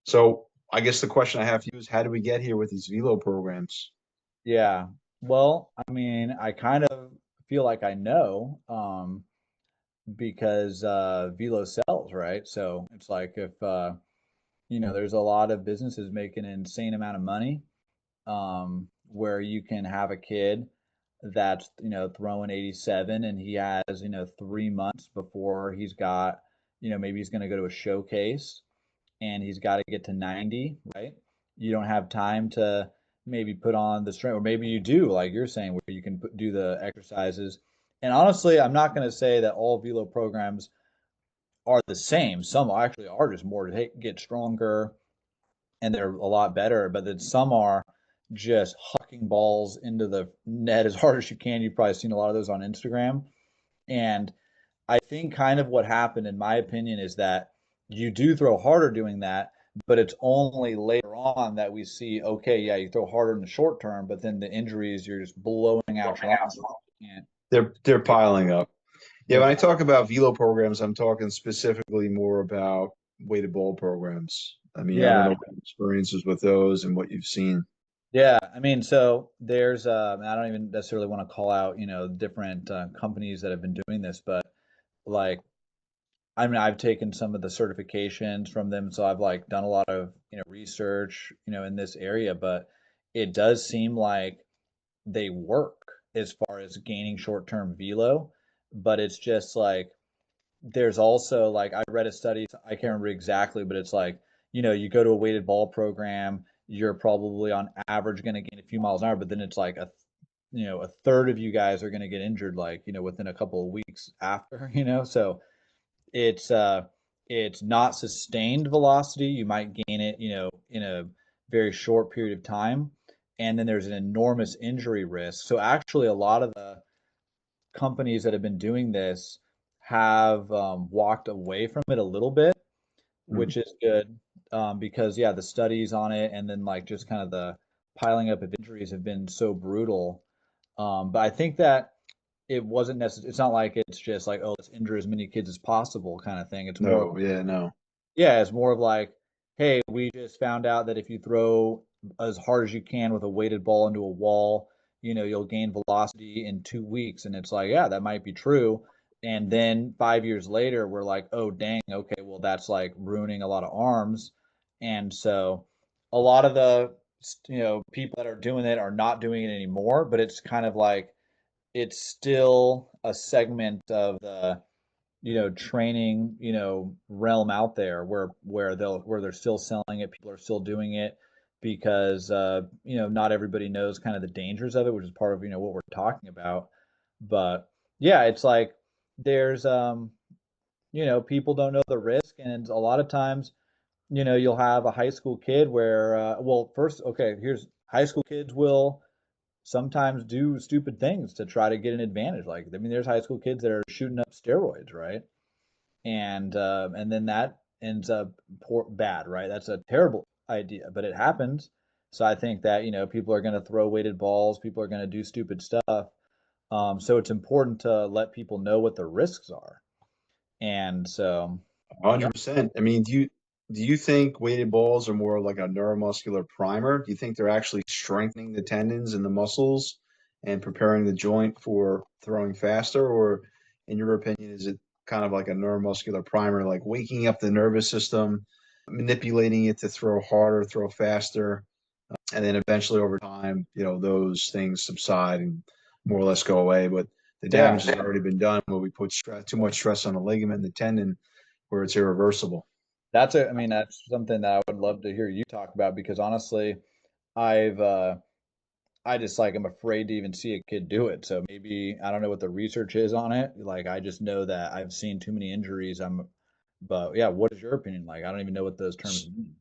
So I guess the question I have for you is, how do we get here with these Velo programs? Yeah. Well, I mean, I kind of feel like I know, because Velo sells, right? So it's like if there's a lot of businesses making an insane amount of money, where you can have a kid that's, throwing 87 and he has, 3 months before he's got, maybe he's going to go to a showcase and he's got to get to 90, right? You don't have time to maybe put on the strength, or maybe you do, like you're saying, where you can do the exercises. And honestly, I'm not going to say that all Velo programs are the same. Some actually are just more to get stronger and they're a lot better, but then some are just hucking balls into the net as hard as you can. You've probably seen a lot of those on Instagram. And I think kind of what happened, in my opinion, is that you do throw harder doing that, but it's only later on that we see, okay, yeah, you throw harder in the short term, but then the injuries, you're just blowing out your arms. You can't. They're piling up. Yeah, They're when I talk about Velo programs, I'm talking specifically more about weighted ball programs. I mean, I don't yeah, know what your experiences with those and what you've seen. yeah. I mean, so there's, I don't even necessarily want to call out, different companies that have been doing this, but like I mean, I've taken some of the certifications from them, so I've like done a lot of, research, in this area, but it does seem like they work as far as gaining short-term velo, but it's just like there's also like I read a study, I can't remember exactly, but it's like, you go to a weighted ball program, you're probably on average going to gain a few miles an hour, but then it's like a third of you guys are going to get injured like, within a couple of weeks after, so it's uh it's not sustained velocity. You might gain it, in a very short period of time, and then there's an enormous injury risk. So actually, a lot of the companies that have been doing this have walked away from it a little bit, Mhm. which is good, because yeah, the studies on it, and then like just kind of the piling up of injuries have been so brutal. But I think that it wasn't necessary. It's not like it's just like, oh, let's injure as many kids as possible kind of thing. It's more, No, yeah, no. yeah, it's more of like, hey, we just found out that if you throw as hard as you can with a weighted ball into a wall, you'll gain velocity in 2 weeks. And it's like, yeah, that might be true. And then 5 years later, we're like, oh, dang, okay, well, that's like ruining a lot of arms. And so a lot of the, people that are doing it are not doing it anymore, but it's kind of like, it's still a segment of the training, realm out there where they're still selling it, people are still doing it because not everybody knows kind of the dangers of it, which is part of, what we're talking about. But yeah, it's like there's people don't know the risk, and a lot of times, you'll have a high school kid where well, first, okay, here's high school kids will sometimes do stupid things to try to get an advantage. Like, I mean, there's high school kids that are shooting up steroids, right? And then that ends up bad, right? That's a terrible idea, but it happens. So I think that people are going to throw weighted balls, people are going to do stupid stuff. So it's important to let people know what the risks are. And so, yeah, 100%. I mean, do you think weighted balls are more like a neuromuscular primer? Do you think they're actually strengthening the tendons and the muscles and preparing the joint for throwing faster? Or, in your opinion, is it kind of like a neuromuscular primer, like waking up the nervous system, manipulating it to throw harder, throw faster, and then eventually over time, those things subside and more or less go away. But the yeah, damage has already been done when we put too much stress on the ligament and the tendon where it's irreversible. I mean, that's something that I would love to hear you talk about because honestly, I've, I just like I'm afraid to even see a kid do it. So maybe I don't know what the research is on it. Like I just know that I've seen too many injuries. But yeah, what is your opinion like? I don't even know what those terms mean.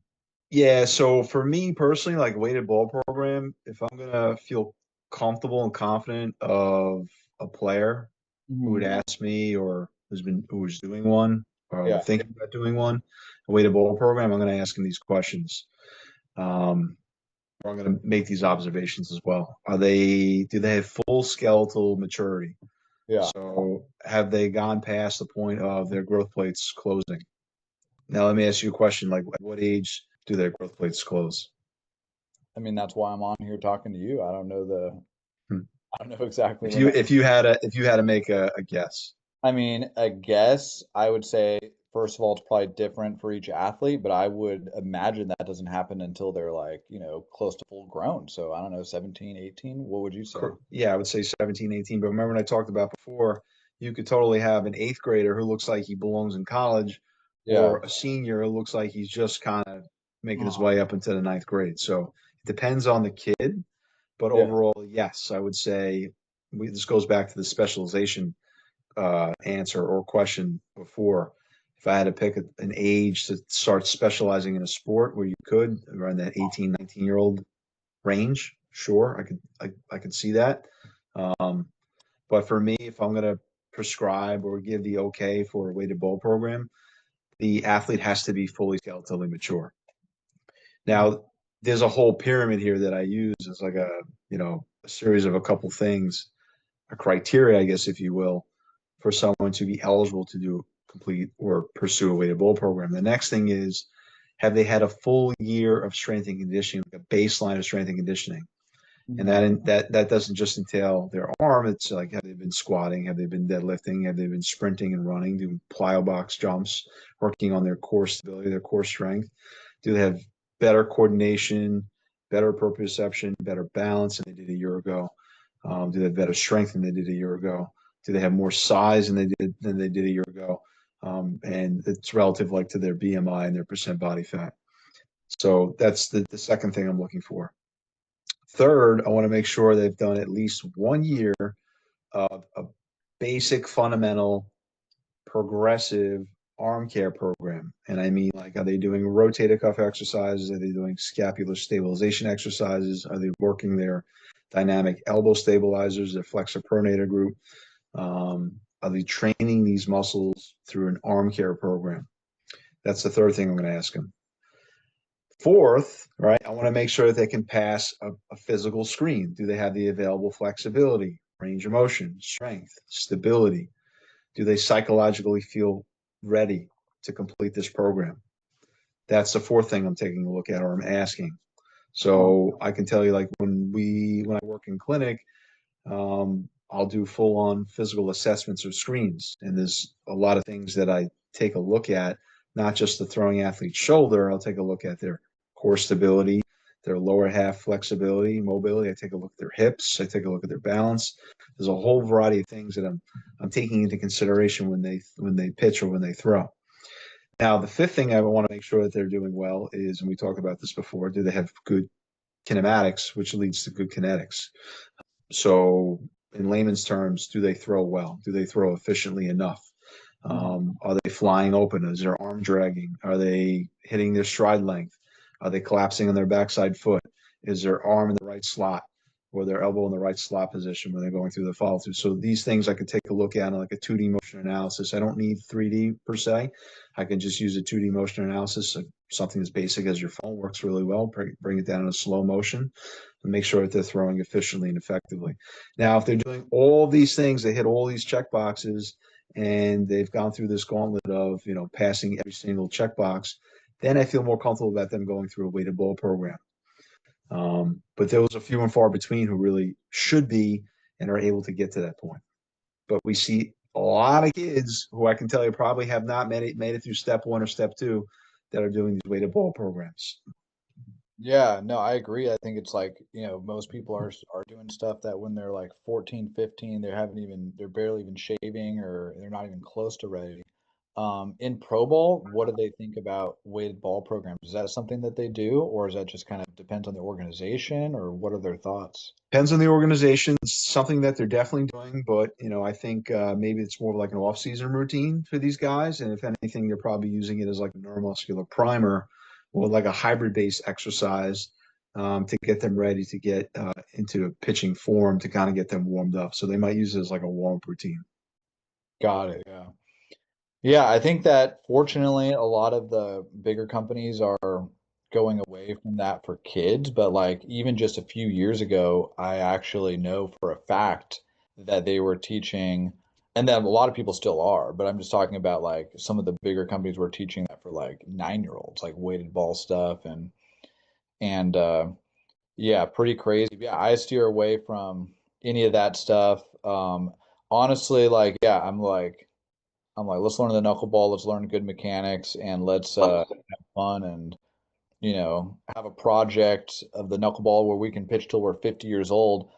Yeah, so for me personally, like weighted ball program, if I'm gonna feel comfortable and confident of a player who would Mhm. ask me or who's doing one or Yeah. thinking about doing one, a weighted ball program, I'm gonna ask him these questions. Um, I'm going to make these observations as well. Do they have full skeletal maturity? Yeah. So have they gone past the point of their growth plates closing? Now let me ask you a question, like at what age do their growth plates close? I mean, that's why I'm on here talking to you. Hmm. I don't know exactly If when you that. if you had a if you had to make a guess, I mean, I guess I would say, first of all, it's probably different for each athlete, but I would imagine that doesn't happen until they're like, close to full grown. So I don't know, 17, 18. What would you say? yeah, I would say 17, 18. But remember when I talked about before, you could totally have an eighth grader who looks like he belongs in college, Yeah. or a senior who looks like he's just kind of making his Uh-huh. way up into the ninth grade. So it depends on the kid. But Yeah. overall, yes, I would say this goes back to the specialization answer or question before. If I had to pick an age to start specializing in a sport where you could around that 18, 19-year-old range, sure, I could see that. Um, but for me, if I'm going to prescribe or give the okay for a weighted ball program, the athlete has to be fully skeletally mature. Mhm. Now, there's a whole pyramid here that I use as like a series of a couple things, a criteria, I guess, if you will, for someone to be eligible to do complete or pursue a weighted ball program. The next thing is, have they had a full year of strength and conditioning, like a baseline of strength and conditioning? And Mhm. that doesn't just entail their arm. It's like, have they been squatting? Have they been deadlifting? Have they been sprinting and running, doing plyo box jumps, working on their core stability, their core strength? Do they have better coordination, better proprioception, better balance than they did a year ago? Do they have better strength than they did a year ago? Do they have more size than they did a year ago? And it's relative like to their BMI and their percent body fat. So that's the second thing I'm looking for. Third, I want to make sure they've done at least 1 year of a basic, fundamental, progressive arm care program. And I mean, like, are they doing rotator cuff exercises? Are they doing scapular stabilization exercises? Are they working their dynamic elbow stabilizers, their flexor pronator group? Are they training these muscles through an arm care program? That's the third thing I'm going to ask them. Fourth, right, I want to make sure that they can pass a physical screen. Do they have the available flexibility, range of motion, strength, stability? Do they psychologically feel ready to complete this program? That's the fourth thing I'm taking a look at or I'm asking. Uh-huh. So I can tell you, like, when I work in clinic, I'll do full on physical assessments of screens. And there's a lot of things that I take a look at, not just the throwing athlete's shoulder. I'll take a look at their core stability, their lower half flexibility, mobility. I take a look at their hips. I take a look at their balance. There's a whole variety of things that I'm taking into consideration when they pitch or when they throw. Now, the fifth thing I want to make sure that they're doing well is, and we talked about this before, do they have good kinematics, which leads to good kinetics? So, in layman's terms, do they throw well? Do they throw efficiently enough? Mhm. Are they flying open? Is their arm dragging? Are they hitting their stride length? Are they collapsing on their backside foot? Is their arm in the right slot or their elbow in the right slot position when they're going through the follow through? So these things I could take a look at in like a 2D motion analysis. I don't need 3D per se. I can just use a 2D motion analysis. Something as basic as your phone works really well. Bring it down in a slow motion and make sure that they're throwing efficiently and effectively. Now, if they're doing all these things, they hit all these check boxes, and they've gone through this gauntlet of passing every single checkbox, then I feel more comfortable about them going through a weighted ball program. But there was a few and far between who really should be and are able to get to that point. But we see a lot of kids who I can tell you probably have not made it through step one or step two that are doing these weighted ball programs. Yeah, no, I agree. I think it's like, most people are doing stuff that when they're like 14, 15, they're barely even shaving or they're not even close to ready. In Pro Bowl, what do they think about weighted ball programs? Is that something that they do, or is that just kind of depends on the organization, or what are their thoughts? Depends on the organization. It's something that they're definitely doing, but I think maybe it's more of like an off-season routine for these guys. And if anything, they're probably using it as like a neuromuscular primer or like a hybrid-based exercise to get them ready to get into a pitching form to kind of get them warmed up. So they might use it as like a warm-up routine. Got it. Yeah. Yeah, I think that fortunately a lot of the bigger companies are going away from that for kids, but like even just a few years ago, I actually know for a fact that they were teaching And then a lot of people still are, but I'm just talking about like some of the bigger companies were teaching that for like 9-year-olds, like weighted ball stuff and yeah, pretty crazy. Yeah, I steer away from any of that stuff. Honestly, like yeah, I'm like let's learn the knuckleball, let's learn good mechanics, and let's have fun and have a project of the knuckleball where we can pitch till we're 50 years old.